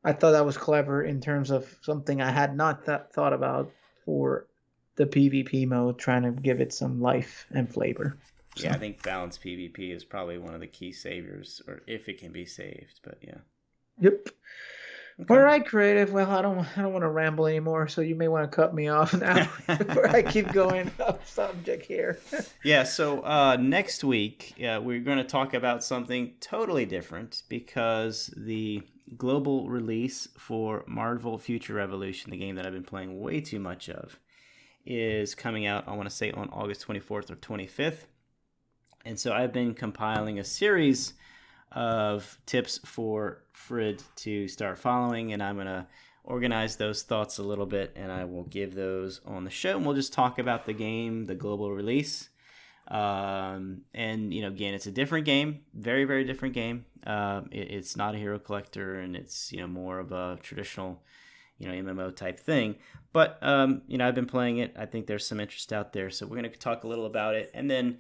I thought that was clever in terms of something I had not thought about for the PvP mode, trying to give it some life and flavor. So. Yeah, I think balanced PvP is probably one of the key saviors, or if it can be saved. But yeah. Yep. All right, Creative. Well, I don't want to ramble anymore, so you may want to cut me off now before I keep going off subject here. Yeah, so next week we're going to talk about something totally different because the global release for Marvel Future Revolution, the game that I've been playing way too much of, is coming out, I want to say, on August 24th or 25th. And so I've been compiling a series of tips for Frid to start following, and I'm going to organize those thoughts a little bit, and I will give those on the show, and we'll just talk about the game, the global release. And, again, it's a different game, very, very different game. It's not a hero collector, and it's, more of a traditional, MMO type thing. But, I've been playing it. I think there's some interest out there, so we're going to talk a little about it, and then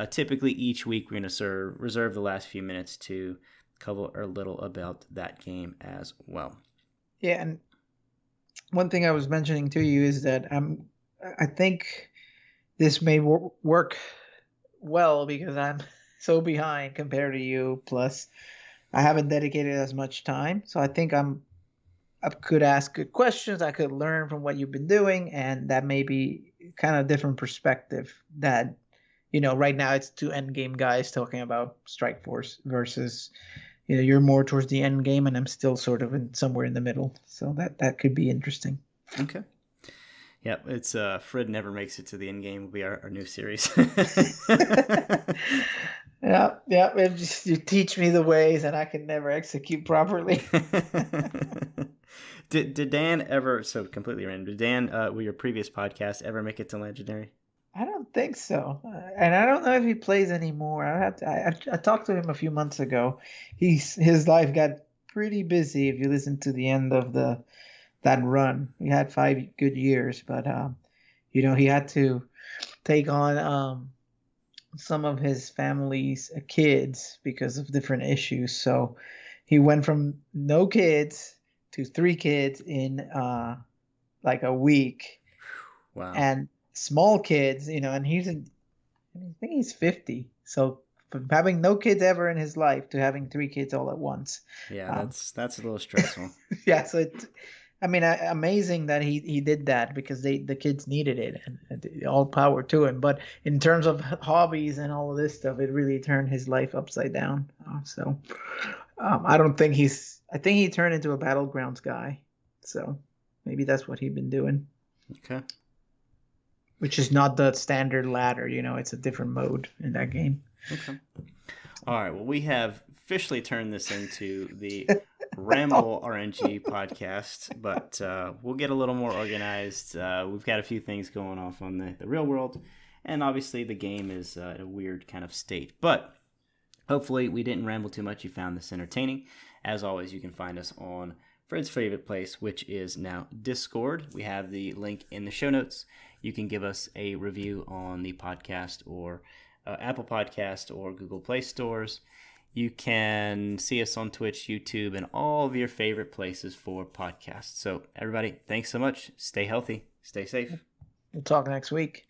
typically each week we're going to reserve the last few minutes to cover a little about that game as well. Yeah, and one thing I was mentioning to you is that I think this may work well because I'm so behind compared to you. Plus, I haven't dedicated as much time, so I think I could ask good questions. I could learn from what you've been doing, and that may be kind of different perspective that. Right now it's two end game guys talking about Strike Force versus, you're more towards the end game and I'm still sort of somewhere in the middle. So that could be interesting. Okay. Yep, it's Frid never makes it to the end game will be our new series. Yeah. You teach me the ways and I can never execute properly. Did Dan ever, so completely random, did Dan, with your previous podcast, ever make it to Legendary? I don't think so, and I don't know if he plays anymore. I talked to him a few months ago. His life got pretty busy. If you listen to the end of that run, he had 5 good years, but he had to take on some of his family's kids because of different issues. So he went from no kids to 3 kids in like a week. Wow. And small kids, and I think he's 50. So from having no kids ever in his life to having 3 kids all at once. Yeah, that's a little stressful. Yeah, so it's, amazing that he did that because the kids needed it, and all power to him. But in terms of hobbies and all of this stuff, it really turned his life upside down. I think he turned into a Battlegrounds guy. So maybe that's what he'd been doing. Okay. Which is not the standard ladder, it's a different mode in that game. Okay. All right. Well, we have officially turned this into the Ramble RNG podcast, but we'll get a little more organized. We've got a few things going off on the real world, and obviously the game is in a weird kind of state. But hopefully we didn't ramble too much. You found this entertaining. As always, you can find us on Frid's favorite place, which is now Discord. We have the link in the show notes. You can give us a review on the podcast or Apple Podcast or Google Play stores. You can see us on Twitch, YouTube, and all of your favorite places for podcasts. So everybody, thanks so much. Stay healthy. Stay safe. We'll talk next week.